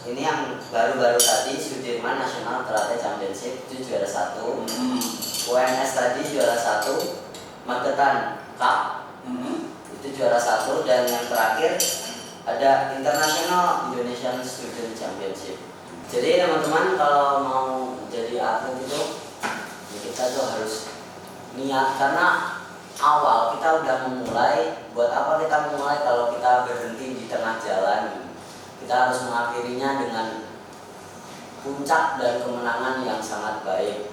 ini yang baru-baru tadi Sudirman National Karate Championship itu juara 1. UNS tadi juara 1. Magetan Cup itu juara 1, dan yang terakhir ada International Indonesian Student Championship. Jadi teman-teman kalau mau jadi atlet itu ya kita tuh harus niat, karena awal kita udah memulai. Buat apa kita memulai kalau kita berhenti di tengah jalan? Kita harus mengakhirinya dengan puncak dan kemenangan yang sangat baik.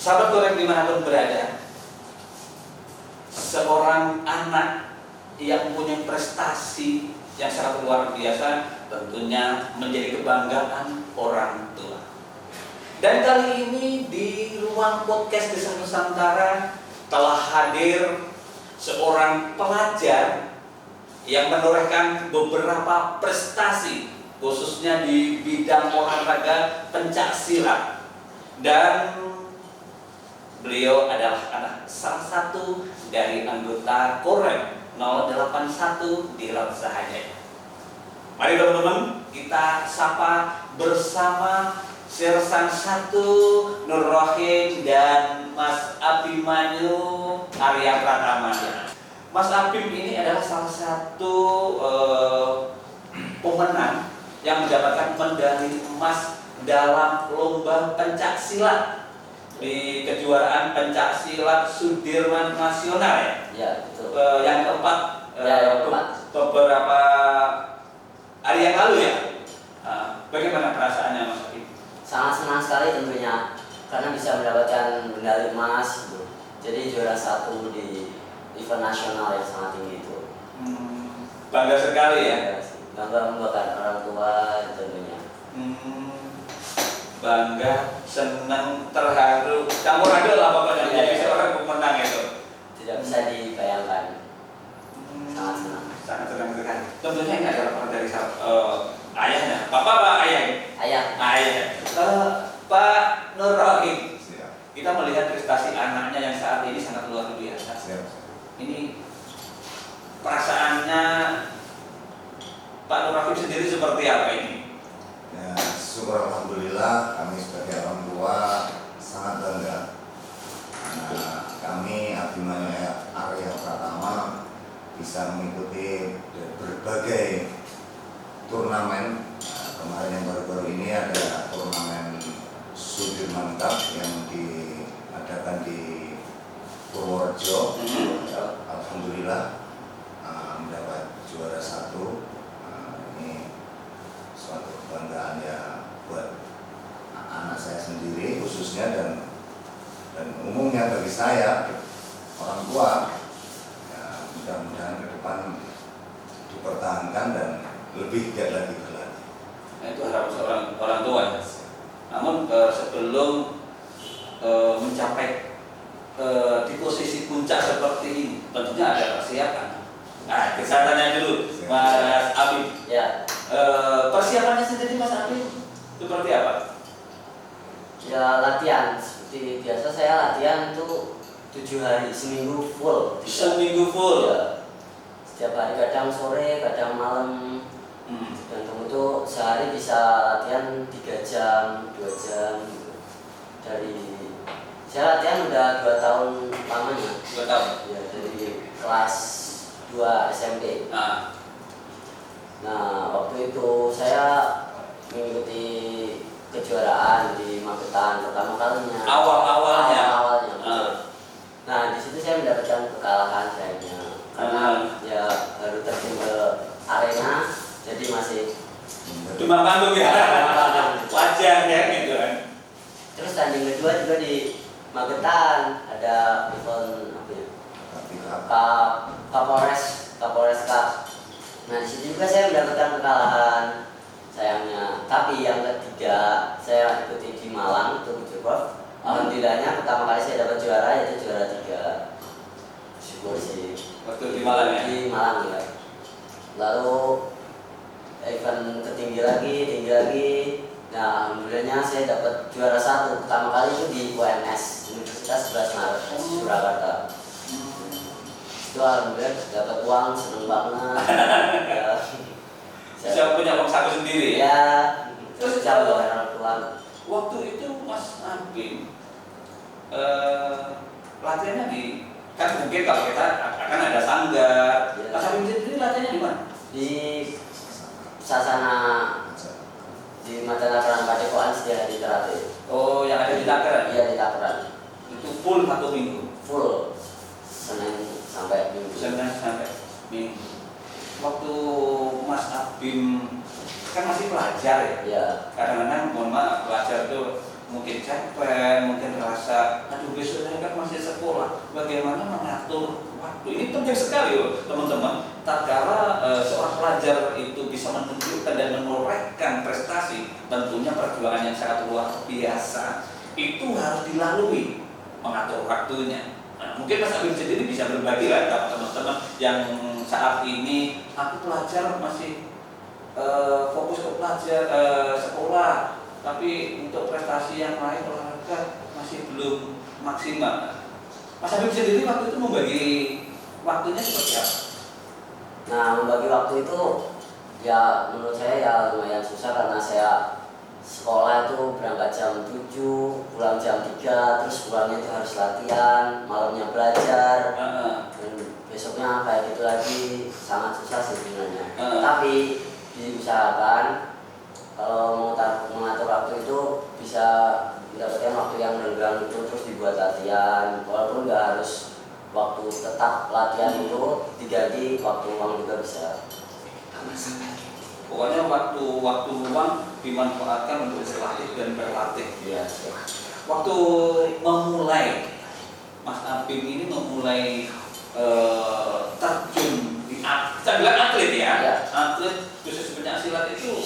Sahabat Goreng dimanapun berada, seorang anak yang punya prestasi yang sangat luar biasa tentunya menjadi kebanggaan orang tua. Dan kali ini di ruang podcast Desa Nusantara telah hadir seorang pelajar yang menorehkan beberapa prestasi khususnya di bidang olahraga pencak silat, dan beliau adalah salah satu dari anggota Korem 081 di Laut Sahajaya. Mari teman-teman kita sapa bersama Sersan 1 Nur Rohim dan Mas Abimanyu Arya Pratama. Mas Abim ini adalah salah satu pemenang yang mendapatkan medali emas dalam lomba pencak silat di kejuaraan pencak silat Sudirman Nasional ya. Ya, betul. Yang keempat, beberapa hari yang lalu ya. Bagaimana perasaannya Mas Abim? Sangat senang sekali tentunya karena bisa mendapatkan medali emas gitu. Jadi juara 1 di event nasional yang sangat tinggi itu. Bangga sekali ya. Bangga membanggakan orang tua tentunya. Bangga, senang, terharu, campur aduk lah pokoknya jadi seorang pemenang itu. Tidak bisa dibayangkan. Sangat senang. Sangat senang sekali. Tentunya ini adalah peran dari ayahnya. Bapak ayah. Ayah. Pak Nur Rohim. Kita melihat prestasi anaknya yang saat ini sangat luar biasa. Ini perasaannya Pak Nur Rohim sendiri seperti apa ini? Ya, syukur alhamdulillah kami sebagai orang tua sangat bangga. Nah, kami Abimanyu Arya Pratama bisa mengikuti berbagai turnamen. Nah, kemarin yang baru-baru ini ada turnamen Sudirman Cup yang diadakan di Purworejo. Alhamdulillah mendapat juara 1. Ini suatu kebanggaan ya buat anak saya sendiri khususnya, dan umumnya bagi saya orang tua. Ya, mudah-mudahan ke depan dipertahankan dan lebih giat lagi berlatih. Nah, itu harapan seorang orang tua ya. Namun sebelum mencapai di posisi puncak seperti ini tentunya ada persiapan. Nah, kesehatannya dulu Mas Abim. Ya. Persiapannya sendiri Mas Abim seperti apa? Ya, latihan seperti biasa. Saya latihan itu 7 hari, seminggu full. Seminggu full. Ya. Setiap hari, kadang sore, kadang malam. Dan kamu tuh sehari bisa latihan 3 jam, 2 jam gitu. Saya latihan udah 2 tahun lamanya. 2 tahun. Ya, dari kelas 2 SMP. Nah, waktu itu saya mengikuti kejuaraan di Magetan pertama kalinya. Awalnya. Nah, di situ saya mendapatkan kekalahan sayangnya. Karena ya baru terjun ke arena, jadi masih Cuma panggung ya. Wajar ya gitu kan. Terus tanding kedua juga di Magetan, ada event apa ya? Kapolres Cup. Nah, di situ juga saya mendapatkan kekalahan sayangnya. Tapi yang ketiga saya ikuti di Malang itu Jogor. Alhamdulillahnya pertama kali saya dapat juara, yaitu juara 3. Syukur sih. Waktu di Malang ya. Di Malang ya. Lalu event tinggi lagi. Nah, alhamdulillahnya saya dapat juara 1 pertama kali itu di UNS Universitas 11 Maret Surakarta. Itu alhamdulillah dapat uang, seneng banget. Ya, Bisa punya uang saku sendiri. Ya, Terus bisa bayar orang tua. waktu itu Mas Abim latihannya di, kan mungkin kalau kita akan ada sanggar. Ya. Mas Abim sendiri latihannya di mana? Di Sasana di Mataram Padepokan Sedia di Terapi. Oh, yang ada di Tangerang. Iya di Tangerang. Itu full 1 minggu. Full Senin sampai Minggu. Senin sampai Minggu. Waktu Mas Abim kan masih pelajar ya. Iya. Kadang-kadang mohon maaf, pelajar itu mungkin capek, mungkin merasa aduh besoknya kan masih sekolah. Bagaimana mengatur waktu? Ini penting sekali loh teman-teman. Tatkala seorang pelajar itu bisa menunjukkan dan menorehkan prestasi, tentunya perjuangan yang sangat luar biasa itu harus dilalui mengatur waktunya. Nah, mungkin Mas Abim sendiri bisa berbagi lah sama teman-teman yang saat ini aku pelajar masih fokus ke pelajar sekolah, tapi untuk prestasi yang lain olahraga masih belum maksimal. Mas Habib sendiri waktu itu membagi waktunya seperti apa? Nah, membagi waktu itu ya menurut saya ya lumayan susah karena saya sekolah itu berangkat jam 7, pulang jam 3, terus pulangnya itu harus latihan, malamnya belajar, dan besoknya kayak gitu lagi, sangat susah sih sebenarnya. Tapi diusahakan kalau mengatur waktu itu bisa mendapatkan waktu yang renggang itu terus dibuat latihan, walaupun nggak harus waktu tetap latihan itu diganti waktu luang juga bisa. Pokoknya waktu luang dimanfaatkan untuk berlatih dan berlatih. Iya. Waktu memulai Mas Abim ini memulai terjun di saya bilang atlet ya, Ya. atlet khusus pencaksilat itu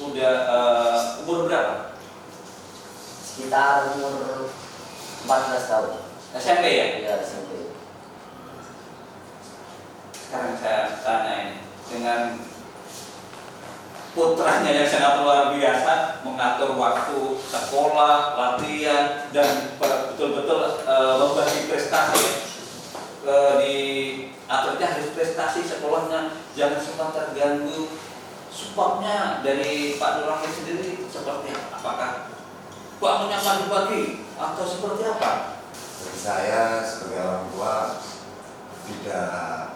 udah umur berapa? Sekitar umur 14 tahun. SMP ya? Iya, SMP. Sekarang saya tanya ini dengan putranya yang sangat luar biasa mengatur waktu sekolah, latihan, dan betul-betul membagi prestasi di atletnya harus prestasi, sekolahnya jangan sempat terganggu. Sebabnya dari Pak Nurahim sendiri seperti apa? Apakah bangunnya pagi-pagi atau seperti apa? Bagi saya sebagai orang tua tidak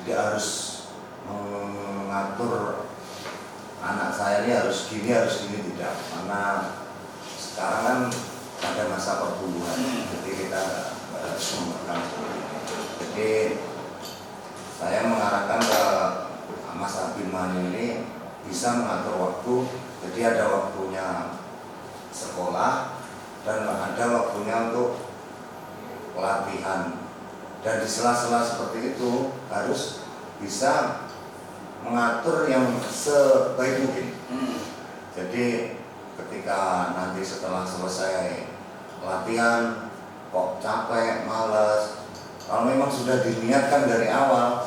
harus mengatur anak saya ini harus gini tidak, karena sekarang kan ada masa pertumbuhan, jadi kita nggak harus memegang seperti itu. Jadi saya mengarahkan ke Mas Abimani ini bisa mengatur waktu, jadi ada waktunya sekolah dan ada waktunya untuk pelatihan, dan di sela-sela seperti itu harus bisa mengatur yang sebaik mungkin. Jadi ketika nanti setelah selesai latihan kok capek, malas, kalau memang sudah diniatkan dari awal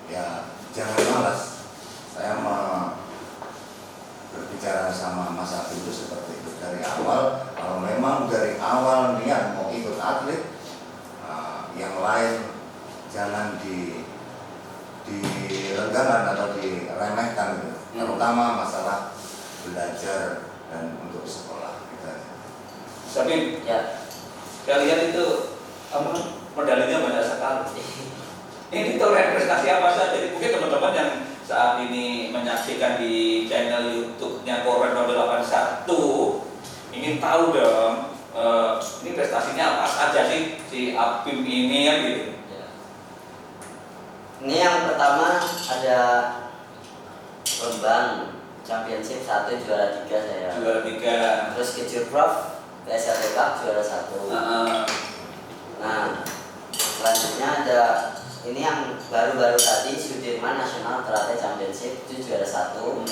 ya jangan malas. Saya berbicara sama Mas Abim itu seperti itu dari awal. Kalau memang dari awal niat mau ikut atlet, yang lain jangan direnggakan atau diremehkan gitu. Terutama masalah belajar dan untuk sekolah gitu. Sabim, Ya. kalian itu apa medalinya banyak sekali. Ini torehan prestasi apa saja? Mungkin teman-teman yang saat ini menyaksikan di channel YouTube-nya Koran 81 ingin tahu dong, ini prestasinya apa saja sih si Abim ini ya gitu. Ya. Ini yang pertama ada Lembang Championship 1 juara 3 saya. Juara 3. Terus ke Jurprof ke SLT Cup juara 1. Nah, selanjutnya ada ini yang baru-baru tadi Sudirman National Karate Championship itu juara 1.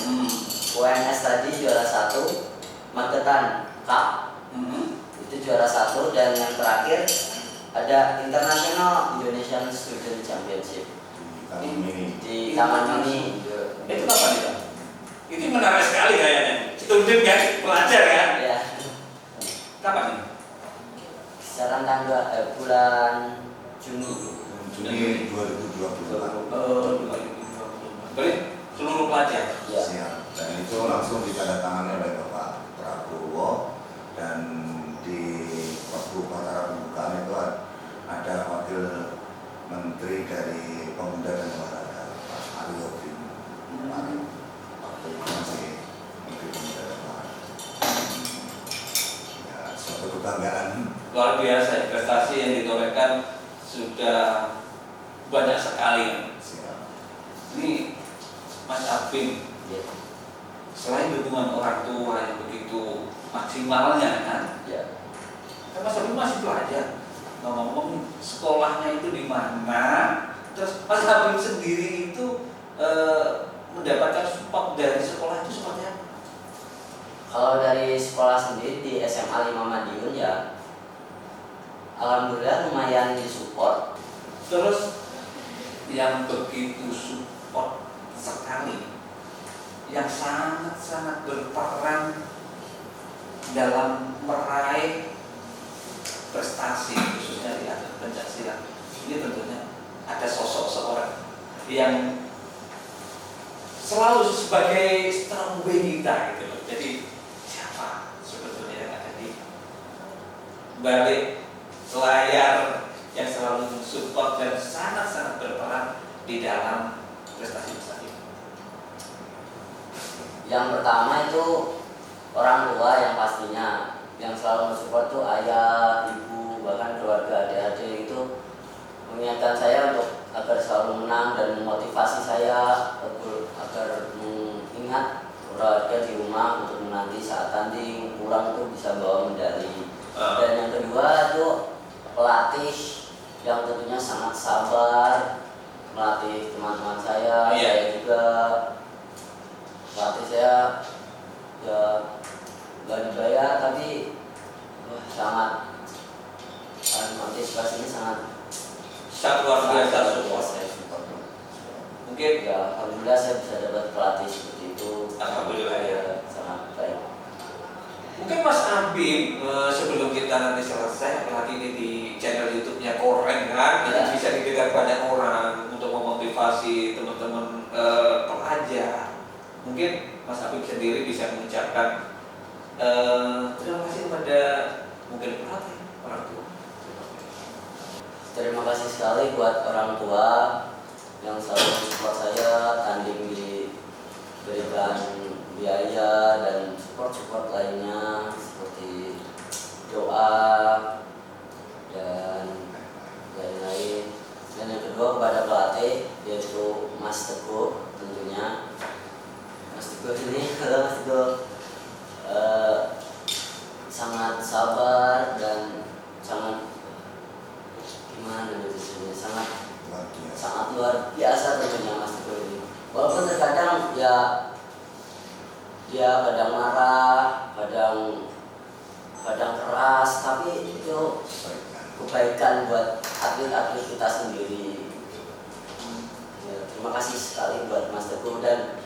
UNS tadi juara 1. Magetan Cup itu juara 1, dan yang terakhir ada International Indonesian Student Championship di Taman Mini. Itu apa nih? Itu menarik sekali kayaknya. student kan, pelajar kan? Ya. Kapan ini? Kisaran bulan Juni. Juni 2020. Oh, 2020. Berarti seluruh pelajar? Ya. Siap. Dan itu langsung ditandatangani oleh Bapak Prabowo, dan di waktu upacara pembukaan itu ada Wakil Menteri dari Pemuda dan Olahraga Pak Aryo Bima. Waktu itu masih Menteri Pemuda dan Olahraga. Ya, suatu kebanggaan. Luar biasa, prestasi yang ditorehkan sudah banyak sekali. Siap. Ini Mas Abim, Ya. selain dukungan orang tua yang begitu maksimalnya kan, Ya. kan Mas Abim masih pelajar. Ngomong-ngomong sekolahnya itu di mana? Terus Mas Abim sendiri itu mendapatkan support dari sekolah itu seperti apa? Kalau dari sekolah sendiri di SMA 5 Madiun ya, alhamdulillah lumayan disupport. Terus yang begitu support sekali, yang sangat-sangat berperan dalam meraih prestasi khususnya di atlet pencaksilat, ini tentunya ada sosok seorang yang selalu sebagai strong way kita gitu loh. Jadi siapa sebetulnya yang ada di balik layar yang selalu mensupport dan sangat-sangat berperan di dalam prestasi ini? Yang pertama itu orang tua yang pastinya, yang selalu mensupport tuh ayah, ibu, bahkan keluarga adik-adik itu mengingatkan saya untuk agar selalu menang dan memotivasi saya agar mengingat olahraga di rumah untuk menanti saat tanding pulang itu bisa bawa medali. Dan yang kedua itu pelatih yang tentunya sangat sabar melatih teman-teman saya, saya juga pelatih saya ya nggak dibayar tapi sangat motivasinya sangat luar biasa support. Mungkin Ya, alhamdulillah saya bisa dapat pelatih seperti itu. Alhamdulillah ya. Sangat baik. Mungkin Mas Abim sebelum kita nanti selesai, apalagi ini di channel YouTube-nya Koreng kan, Ya. bisa didengar banyak orang untuk memotivasi teman-teman pelajar. Mungkin Mas Abim sendiri bisa mengucapkan terima kasih kepada mungkin pelatih, orang tua. Terima kasih sekali buat orang tua yang selalu support saya, tanding diberikan biaya dan support lainnya seperti doa dan lain-lain. Dan yang kedua kepada pelatih yaitu Mas Teguh tentunya. Mas Teguh ini adalah Mas Teguh sangat sabar dan sangat sangat luar biasa tentunya Mas Teguh ini. Walaupun terkadang ya dia kadang marah, kadang keras, tapi itu kebaikan buat atlet-atlet kita sendiri. Ya, terima kasih sekali buat Mas Teguh, dan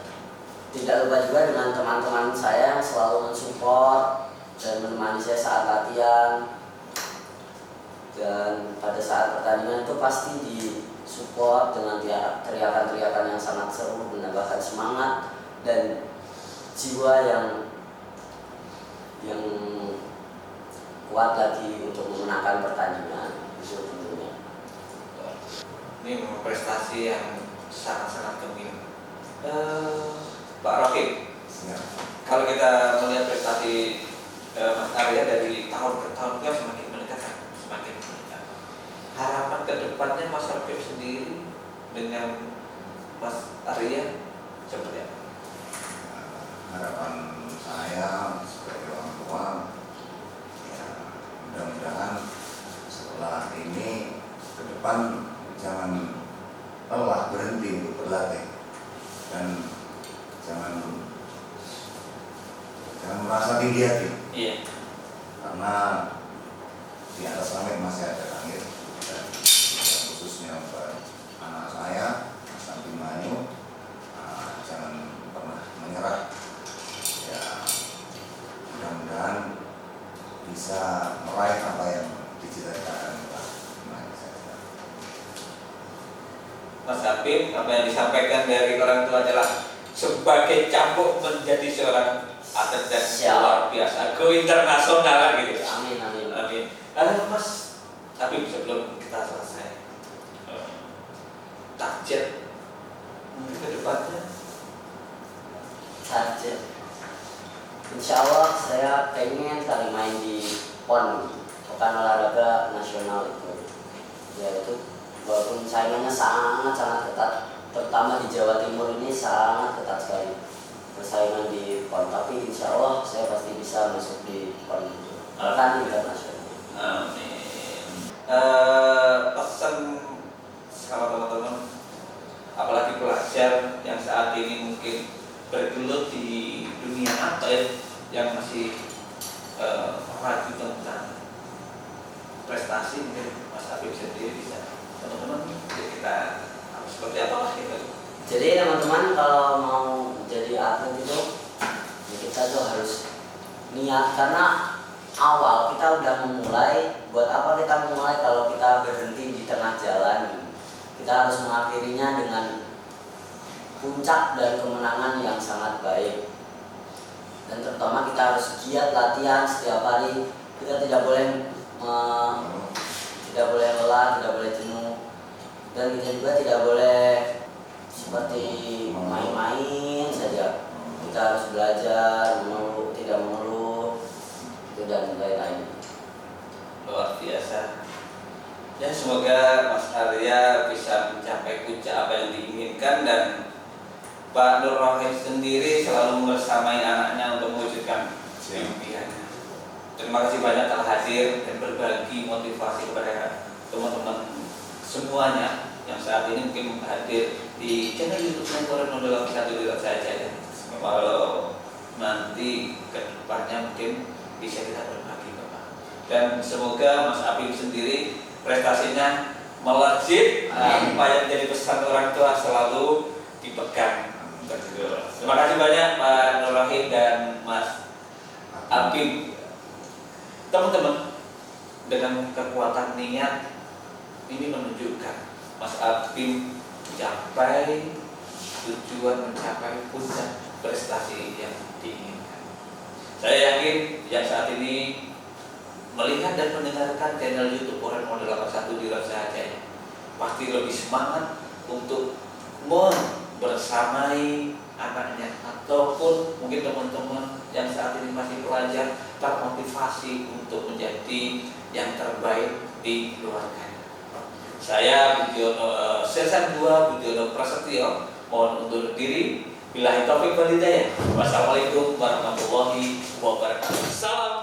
tidak lupa juga dengan teman-teman saya yang selalu mensupport dan menemani saya saat latihan. Dan pada saat pertandingan itu pasti disupport dengan teriakan-teriakan yang sangat seru, menambahkan semangat dan jiwa yang kuat lagi untuk memenangkan pertandingan itu tentunya. Ini memang prestasi yang sangat-sangat gemilang. Pak Rocky, kalau kita melihat prestasi Mas Arya dari tahun ke tahun kan semakin meningkat. Harapan ke depannya Mas Rocky sendiri dengan Mas Arya seperti apa? Harapan saya sebagai orang tua, ya, mudah-mudahan setelah ini ke depan jangan lelah berhenti untuk berlatih dan jangan merasa tinggi hati. Iya. Karena di atas langit masih ada langit, dan khususnya buat anak saya Mas Abimanyu, jangan pernah menyerah. Ya, meraih apa yang dicita-citakan. Mas Habib, apa yang disampaikan dari orang tua adalah sebagai cambuk menjadi seorang atlet dan luar biasa, go internasional lah gitu. Amin, amin. Amin. Mas Habib, sebelum kita selesai, target mungkin ke depannya? Target, insya Allah saya pengen kali main di PON, Pekan Olahraga Nasional itu. Ya itu walaupun saingannya sangat ketat, terutama di Jawa Timur ini sangat ketat sekali persaingan di PON, tapi insya Allah saya pasti bisa masuk di PON itu, bahkan internasional. Amin. Pesan sama teman-teman, apalagi pelajar yang saat ini mungkin bergelut di dunia atlet yang masih ragu tentang prestasi, mungkin Mas Habib sendiri bisa teman-teman kita harus seperti apa lah gitu. Jadi teman-teman kalau mau jadi atlet itu ya kita tuh harus niat, karena awal kita udah memulai, buat apa kita memulai kalau kita berhenti di tengah jalan. Kita harus mengakhirinya dengan puncak dan kemenangan yang sangat baik. Dan terutama kita harus giat latihan setiap hari. Kita tidak boleh lelah, tidak boleh jenuh, dan kita juga tidak boleh seperti main-main saja. Kita harus belajar, mengeluh, tidak mengeluh, itu dan lain-lain. Luar biasa. Ya, semoga Mas Arya bisa mencapai puncak apa yang diinginkan, dan Pak Nur Rohim sendiri selalu membersamai anaknya untuk mewujudkan impiannya. Terima kasih banyak telah hadir dan berbagi motivasi kepada teman-teman semuanya yang saat ini mungkin hadir di channel YouTube Koran Model 1 saja ya. Kalau nanti ke depannya mungkin bisa kita berbagi Bapak. Dan semoga Mas Habib sendiri prestasinya melejit, apa yang jadi pesan orang tua selalu dipegang. Terima kasih banyak Pak Nur Rohim dan Mas Habib. Teman-teman, dengan kekuatan niat ini menunjukkan Mas Habib mencapai tujuan, mencapai puncak prestasi yang diinginkan. Saya yakin yang saat ini melihat dan mendengarkan channel YouTube Koran Model 81 di saja pasti lebih semangat untuk membersamai anaknya, ataupun mungkin teman-teman yang saat ini masih pelajar termotivasi untuk menjadi yang terbaik di keluarganya. Saya Budiono Sersan 2 Budiono Prasetyo mohon undur diri. Billahi taufiq wal hidayah. Wassalamualaikum warahmatullahi wabarakatuh. Salam